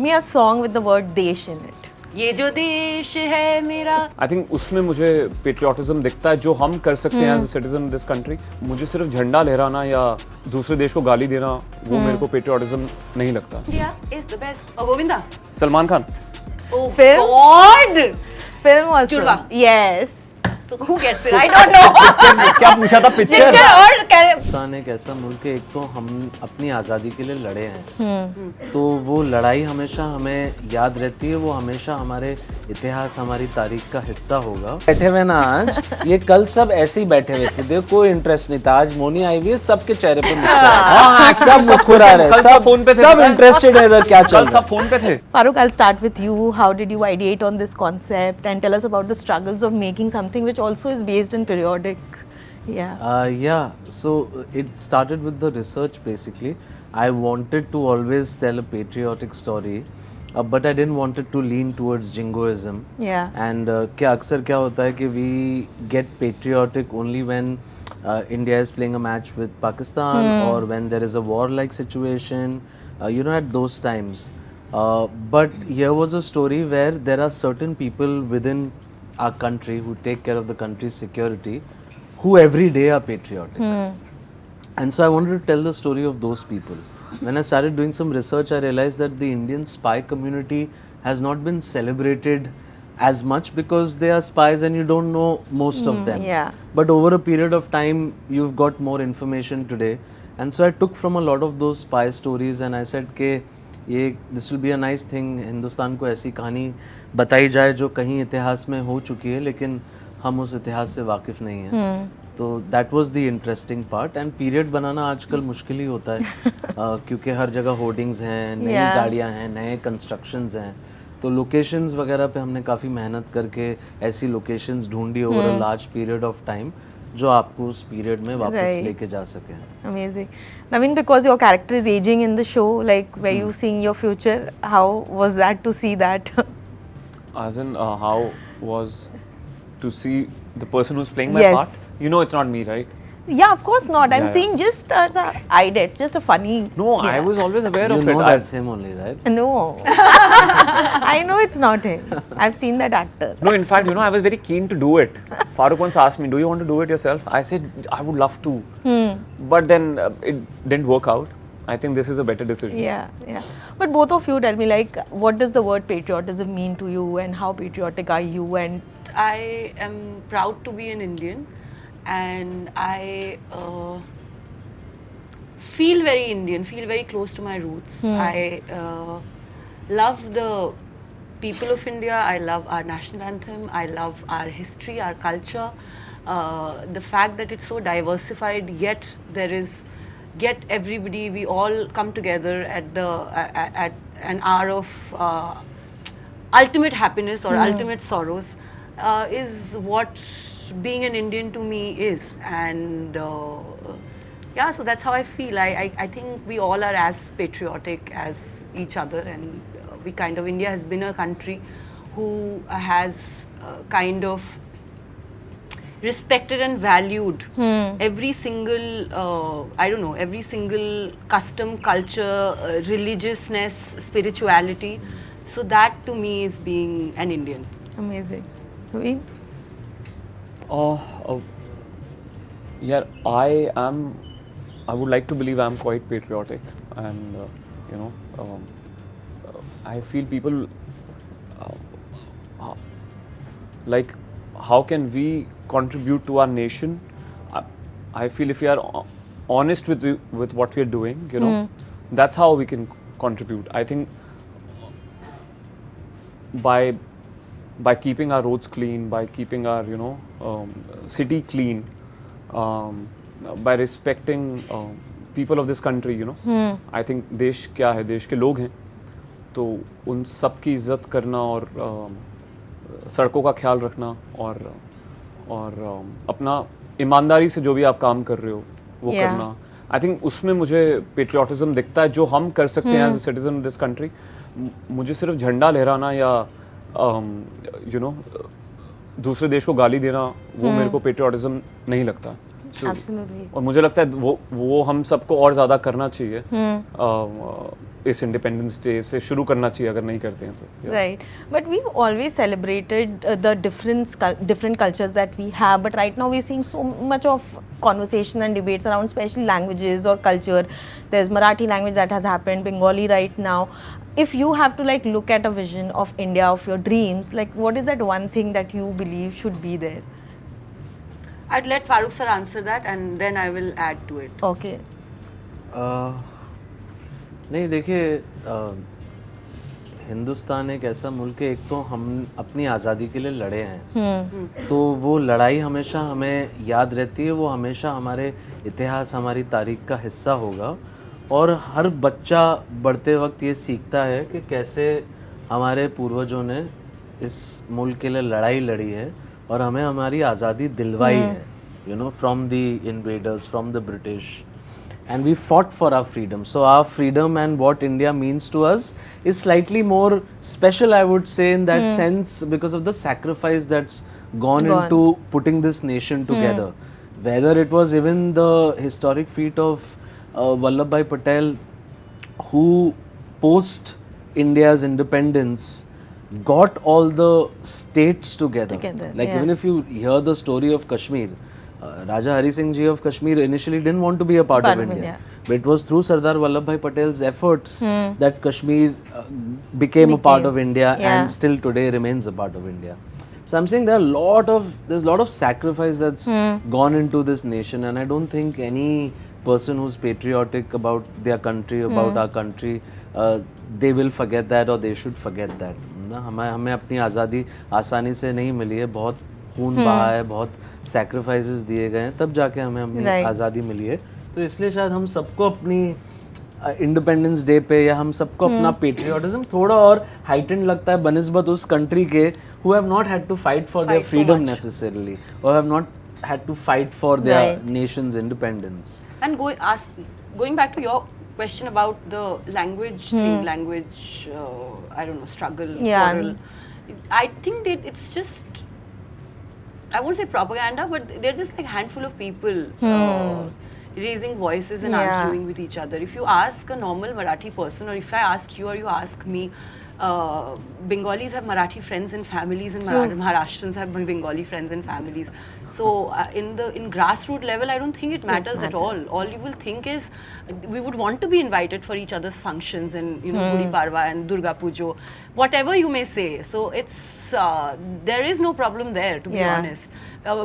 me a song with the word देश in it. ये जो देश है मेरा. आई थिंक उसमें मुझे पेट्रियाटिज्म दिखता है जो हम कर सकते हैं as a citizen this country. मुझे सिर्फ झंडा लहराना या दूसरे देश को गाली देना वो मेरे को पेट्रियाटिज्म नहीं लगता. India is the best. और Govinda. Salman Khan. Oh Film? God. Film also. जुड़वा. Yes. So who gets it? I don't know. क्या पूछा था पिक्चर? Picture और पाकिस्तान एक ऐसा मुल्क है, एक तो हम अपनी आज़ादी के लिए लड़े हैं, तो वो लड़ाई हमेशा हमें याद रहती है, वो हमेशा हमारे इतिहास, हमारी तारीख का हिस्सा होगा. बैठे हुए ना आज, ये कल सब ऐसे ही बैठे हुए थे, देखो कोई इंटरेस्ट नहीं था. आज मोनी आई हुई है, सबके चेहरे पे मुस्कुराहट, सब मुस्कुरा रहे हैं, सब फोन पे थे, सब इंटरेस्टेड है इधर क्या चल कल रहा है. सब फोन पे थे. Farooq, I'll start with you. How did you ideate on this concept and tell us about the struggles of making something which also is based in periodic? Yeah. So it started with the research basically. I wanted to always tell a patriotic story, but I didn't want it to lean towards jingoism. Yeah. And क्या अक्सर क्या होता है कि we get patriotic only when India is playing a match with Pakistan or when there is a war-like situation, at those times. But here was a story where there are certain people within our country who take care of the country's security, who every day are patriotic. And so I wanted to tell the story of those people. When I started doing some research, I realized that the Indian spy community has not been celebrated as much because they are spies and you don't know most of them. Yeah. But over a period of time, you've got more information today. And so I took from a lot of those spy stories and I said कि this will be a nice thing. Hindustan को ऐसी कहानी बताई जाए जो कहीं इतिहास में हो चुकी है लेकिन हम उस इतिहास से वाकिफ नहीं हैं. तो that was the interesting part. And period बनाना आजकल मुश्किल ही होता है क्योंकि हर जगह होर्डिंग्स हैं, नई गाड़ियां हैं, नए कंस्ट्रक्शंस हैं. तो लोकेशंस वगैरह पे हमने काफ़ी मेहनत करके ऐसी लोकेशंस ढूंढी over a large period of time जो आपको उस पीरियड में वापस लेके जा सके. Amazing. Naveen, because your character is aging in the show, like were you seeing your future? How was that to see that? As in, how was to see the person who's playing my Yes. part? You know it's not me, right? Yeah, of course not. I'm Yeah. seeing just the idea. It's just a funny. No, I was always aware You of know it. that's him only, right? No. I know it's not him. I've seen that actor. No, in fact, I was very keen to do it. Farooq once asked me, do you want to do it yourself? I said, I would love to. But then it didn't work out. I think this is a better decision. Yeah. But both of you tell me, like, what does the word patriotism mean to you and how patriotic are you? And I am proud to be an Indian, and I feel very Indian, feel very close to my roots. I love the people of India. I love our national anthem. I love our history, our culture. The fact that it's so diversified, yet everybody, we all come together at an hour of ultimate happiness or ultimate sorrows, is what being an Indian to me is. And so that's how I feel. I think we all are as patriotic as each other, and India has been a country who has kind of respected and valued every single every single custom, culture, religiousness, spirituality. So that to me is being an Indian. amazing. Naveen? Yeah, I would like to believe I'm quite patriotic, and I feel people like how can we contribute to our nation. I feel if we are honest with what we are doing, that's how we can contribute. I think by keeping our roads clean, by keeping our city clean, by respecting people of this country, I think देश क्या है, देश के लोग हैं, तो उन सब की इज्जत करना और सड़कों का ख्याल रखना और अपना ईमानदारी से जो भी आप काम कर रहे हो वो करना. आई थिंक उसमें मुझे पेट्रियाटिज्म दिखता है जो हम कर सकते हैं as a citizen of this country. मुझे सिर्फ झंडा लहराना या दूसरे देश को गाली देना वो मेरे को पेट्रियाटिज्म नहीं लगता. True. Absolutely. और मुझे लगता है वो हम सबको और ज़्यादा करना चाहिए इस इंडिपेंडेंस डे से शुरू करना चाहिए अगर नहीं करते हैं तो yeah. Right, but we've always celebrated the different cultures that we have. But right now we're seeing so much of conversation and debates around, especially languages or culture. There's Marathi language that has happened, Bengali right now. If you have to like look at a vision of India, of your dreams, like what is that one thing that you believe should be there? I'd let Farooq sir answer that and then I will add to it. Okay. नहीं देखिए, हिंदुस्तान एक ऐसा मुल्क है, एक तो हम अपनी आज़ादी के लिए लड़े हैं, तो वो लड़ाई हमेशा हमें याद रहती है, वो हमेशा हमारे इतिहास, हमारी तारीख का हिस्सा होगा। और हर बच्चा बढ़ते वक्त ये सीखता है कि कैसे हमारे पूर्वजों ने इस मुल्क के लिए लड़ाई लड़ी है और हमें हमारी आज़ादी दिलवाई है, you know, from the invaders, from the British, and we fought for our freedom. So our freedom and what India means to us is slightly more special, I would say, in that sense, because of the sacrifice that's gone into putting this nation together. Whether it was even the historic feat of Vallabhbhai Patel, who post India's independence got all the states together. Like even if you hear the story of Kashmir, Raja Hari Singh Ji of Kashmir initially didn't want to be a part of India. But it was through Sardar Vallabhbhai Patel's efforts that Kashmir became a part of India and still today remains a part of India. So I'm saying there's a lot of sacrifice that's gone into this nation, and I don't think any person who's patriotic about their country, about our country, they will forget that or they should forget that. हमें अपनी आज़ादी आसानी से नहीं मिली है, बहुत खून बहा है, बहुत सैक्रिफाइसेस दिए गए हैं, तब जाके हमें अपनी आज़ादी मिली है। तो इसलिए शायद हम सबको अपनी इंडिपेंडेंस डे पे या हम सबको अपना पेट्रियोटिज्म थोड़ा और हाइटेंड लगता है बनिस्बत उस कंट्री के who have not had to fight for their freedom necessarily or have not had to fight for their nation's independence. And going back to your question about the language thing, I don't know, struggle, quarrel. I think that it's just, I won't say propaganda, but they're just like a handful of people raising voices and arguing with each other. If you ask a normal Marathi person, or if I ask you or you ask me, Bengalis have Marathi friends and families, and Maharashtrians have Bengali friends and families. So in grassroots level, I don't think it matters at all. All you will think is we would want to be invited for each other's functions, and you know, Gudi Parva and Durga Pujo, whatever you may say. So it's there is no problem there, to be honest.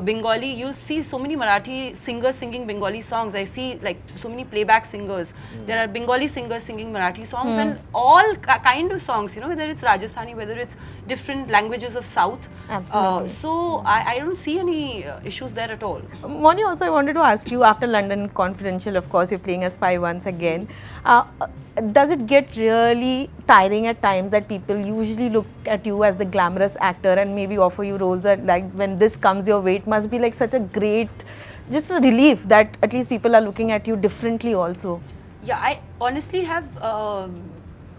Bengali, you'll see so many Marathi singers singing Bengali songs. I see like so many playback singers. There are Bengali singers singing Marathi songs and all kind of songs, you know, whether it's Rajasthani, whether it's different languages of South. Absolutely. So I don't see any issues there at all. Moni, also I wanted to ask you, after London Confidential, of course, you're playing a spy once again. Does it get really tiring at times that people usually look at you as the glamorous actor and maybe offer you roles that, like, when this comes your way, it must be like such a great, just a relief that at least people are looking at you differently also? Yeah, I honestly have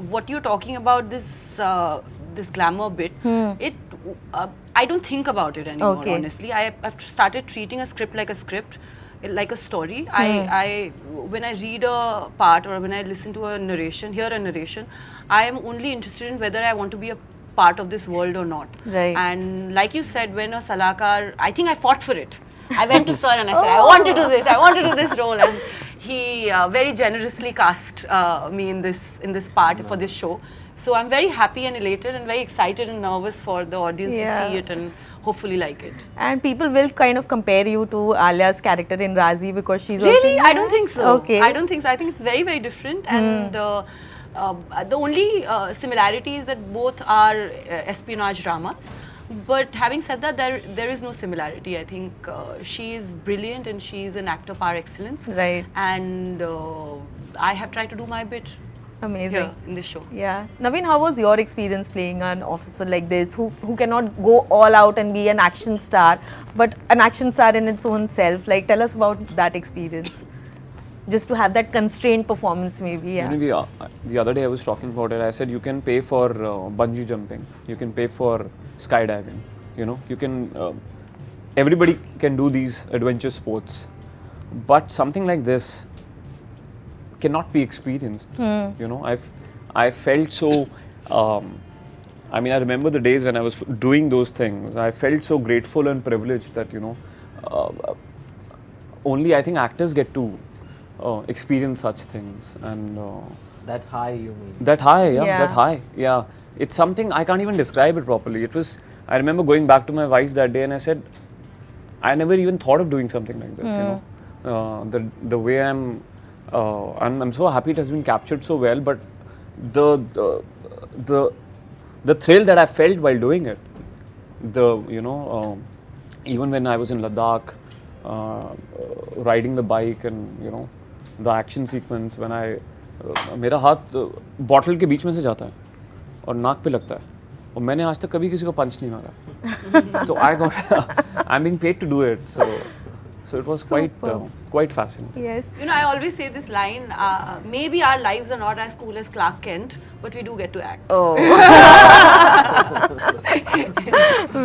what you're talking about, this this glamour bit. I don't think about it anymore. Honestly, I've started treating a script like a script, like a story. I when I read a part or when I listen to a narration, hear a narration, I am only interested in whether I want to be a part of this world or not. Right. And like you said, when a Salakar, I think I fought for it. I went to Sir and I said, I want to do this, I want to do this role, and he very generously cast me in this part for this show. So I'm very happy and elated and very excited and nervous for the audience to see it and hopefully like it. And people will kind of compare you to Alia's character in Razi because she's really? also... I don't think so. Okay. I don't think so. I think it's very, very different. And the only similarity is that both are espionage dramas. But having said that, there is no similarity. I think she is brilliant and she is an actor par excellence. Right. And I have tried to do my bit. Amazing. Here in this show. Yeah. Naveen, how was your experience playing an officer like this who cannot go all out and be an action star, but an action star in its own self? Like, tell us about that experience. Just to have that constrained performance, maybe. Yeah. You know, the other day I was talking about it. I said you can pay for bungee jumping, you can pay for skydiving. You know, you can. Everybody can do these adventure sports, but something like this cannot be experienced. You know, I felt so. I mean, I remember the days when I was doing those things. I felt so grateful and privileged that, you know, only I think actors get to experience such things. And That high, you mean? that high, yeah, Yeah. that high, yeah. It's something I can't even describe it properly. It was. I remember going back to my wife that day, and I said, I never even thought of doing something like this. You know, the way I'm so happy it has been captured so well. But the thrill that I felt while doing it, even when I was in Ladakh, riding the bike, and you know, the action sequence when मेरा हाथ bottle के बीच में से जाता है और नाक पे लगता है और मैंने आज तक कभी किसी को पंच नहीं मारा तो I am being paid to do it so it was quite fascinating. Yes. You know, I always say this line, maybe our lives are not as cool as Clark Kent, but we do get to act. Oh.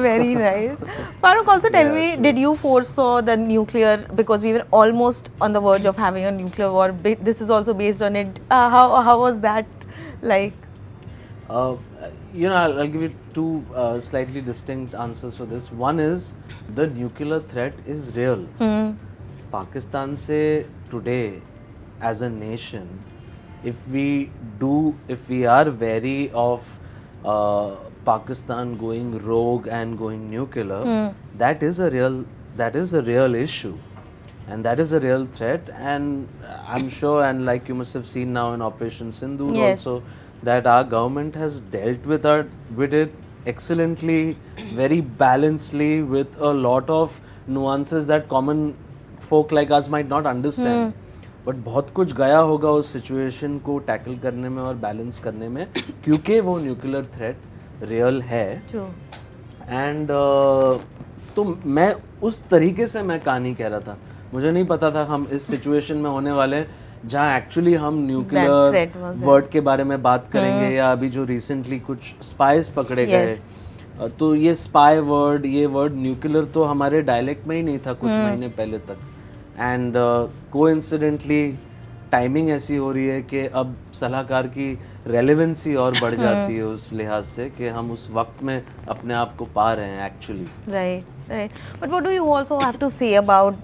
Very nice. Farooq, also tell me, did you foresaw the nuclear, because we were almost on the verge of having a nuclear war. This is also based on it. How was that like? You know, I'll give you two slightly distinct answers for this. One is the nuclear threat is real. Pakistan se today, as a nation, if we are wary of Pakistan going rogue and going nuclear, that is a real issue. And that is a real threat, and I'm sure, and like you must have seen now in Operation Sindoor Yes. also, that our government has dealt with it excellently, very balancedly, with a lot of nuances that common folk like us might not understand. But बहुत कुछ गया होगा उस situation को tackle करने में और balance करने में, क्योंकि वो न्यूक्लियर थ्रेट रियल है. True. एंड तो मैं उस तरीके से मैं कहानी कह रहा था. मुझे नहीं पता था हम इस सिचुएशन में होने वाले जहाँ एक्चुअली हम threat nuclear was there. Word के बारे में बात करेंगे, या अभी जो रिसेंटली कुछ स्पाइस पकड़े गए, तो ये स्पाई वर्ड, ये वर्ड न्यूक्लियर तो हमारे डायलेक्ट में ही नहीं था कुछ महीने पहले तक. एंड कोइंसिडेंटली टाइमिंग ऐसी हो रही है कि अब सलाहकार की रेलेवेंसी और बढ़ जाती है उस लिहाज से कि हम उस वक्त में अपने आप को पा रहे हैं actually. Right, right. But what do you also have to say about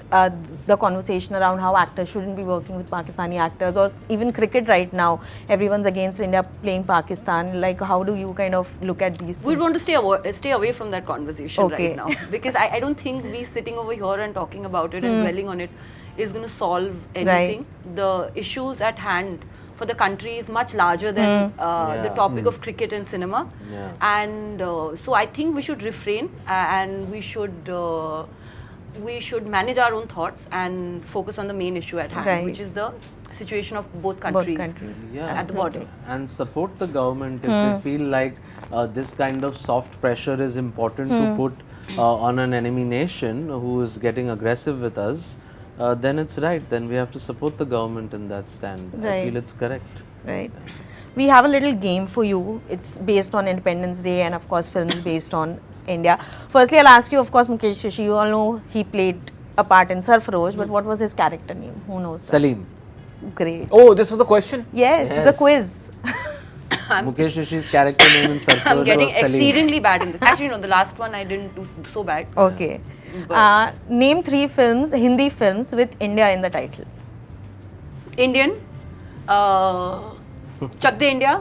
the conversation around how actors shouldn't be working with Pakistani actors, or even cricket right now? Everyone's against India playing Pakistan. Like, how do you kind of look at these We'd things? want to stay away from that conversation Okay. right now, because I don't think we sitting over here and talking about it and dwelling on it is going to solve anything. The issues at hand for the country is much larger than the topic of cricket and cinema. Yeah. And so I think we should refrain and we should manage our own thoughts and focus on the main issue at hand, Right. which is the situation of both countries, Yeah, at the border. and support the government if they feel like this kind of soft pressure is important to put on an enemy nation who is getting aggressive with us. Then it's right. Then we have to support the government in that stand. I Right. feel it's correct. Right. We have a little game for you. It's based on Independence Day and, of course, films based on India. Firstly, I'll ask you, of course, Mukesh Rishi. You all know he played a part in Sarfarosh, but what was his character name? Who knows? Salim. Great. Oh, this was the question? Yes, it's a Yes. quiz. Mukesh Rishi's character name in Sarfarosh I'm getting was Salim. exceedingly bad in this. Actually, no, the last one I didn't do so bad. Okay. Name 3 films, Hindi films with India in the title. Indian, Chak De India,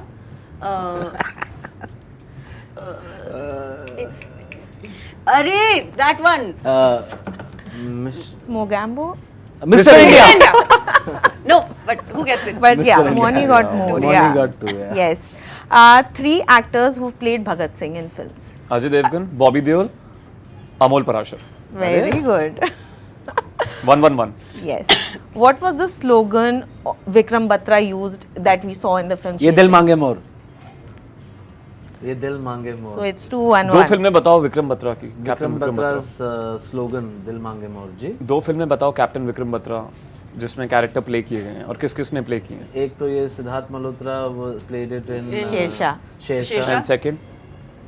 Arey, that one. Mogambo? Mr. India. No, but who gets it? But Mr. yeah, India. Moni got Yeah. more. Moni Yeah. got 2, yeah. Yes. 3 actors who've played Bhagat Singh in films. Ajay Devgan, Bobby Deol, Amol Parashar. Very good. 1-1-1. Yes. What was the slogan Vikram Batra used that we saw in the film? ये दिल मांगे मोर. ये दिल मांगे मोर. So it's 2-1-1. 2 फिल्में बताओ विक्रम बत्रा की. Captain Vikram Vikram Batra. बत्रा's slogan दिल मांगे मोर जी. 2 फिल्में बताओ कैप्टन विक्रम बत्रा जिसमें कैरेक्टर प्ले किए गए हैं और किस किस ने प्ले किए हैं. एक तो ये Siddharth Malhotra played it in Shersha. Sher Shah. And second,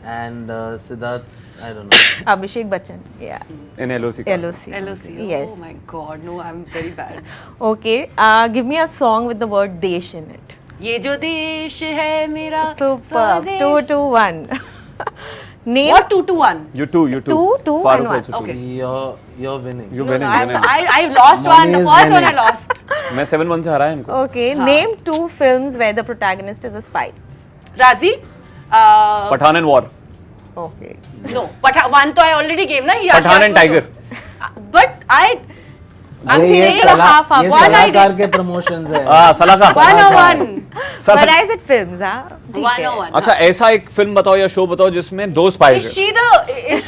and Siddharth, I don't know. Abhishek Bachchan. Yeah. In LOC. LOC. LOC. Yes. Oh my God, no, I'm very bad. Okay. Give me a song with the word Desh in it. ये जो देश है मेरा Superb. स्वदेश. 2, 2, 1. Name What 2 to 1? You two. Two Farooq and one. also two. Okay. You're winning. You No, winning. no, winning. I lost one. Money The is first one I winning. lost. मैं 7-1 से हराया इनको. Okay. Name 2 films where the protagonist is a spy. Razi. Pathan and War. Okay. No, but one to I already gave na. He Pathan and Tiger. But I'm ये saying half, ये one I सलाहकार did. के promotions है. सलाका. 101. But I said films, huh? ठीक है. 101. अच्छा ऐसा एक फिल्म बताओ या शो बताओ जिसमें 2 spies Is है.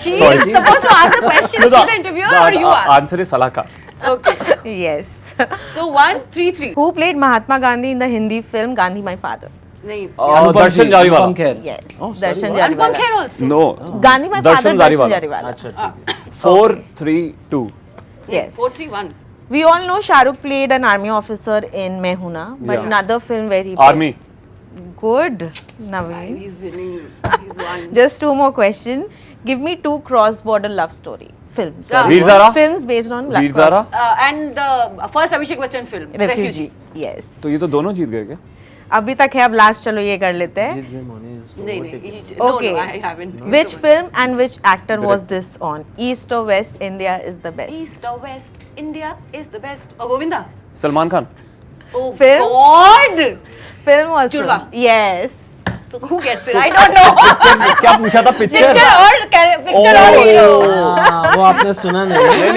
she Sorry. supposed to ask the question? Is she the interviewer or you are? Answer is Salaka. Okay. Yes. So 1-3-3. Who played Mahatma Gandhi in the Hindi film Gandhi My Father? नहीं. दर्शन Jariwala. Anupam Kher. Yes. Oh, sorry, Darshan what? Anupam Jariwala. Kher also. No. Gandhi My Darshan Father, Darshan Jariwala. Jariwala. अच्छा ठीक है. 4-3-2. Yes. 4-3-1. We all know Shah Rukh played an army officer in Mehuna, but Yeah. another film where he played. Army. Good. Naveen. He's winning. He's won. Just 2 more questions. Give me 2 cross-border love story films. Veer Zara. Films based on Veer Zara. And the first Abhishek Bachchan film, Refugee. Yes. तो ये तो दोनों जीत गए क्या? अभी तक है, अब लास्ट चलो ये कर लेते हैं. जीत गए, Moni is नहीं overtaking. नहीं. No, Okay. no, I haven't. Which film and which actor was this on? East or West? India is the best. East or West? India is the best. Oh, Govinda. Salman Khan. Oh Film? God. Film also. Chudwa. Yes. So who gets it? I don't know. क्या पूछा था Picture picture? or picture or hero. हाँ, वो आपने सुना नहीं.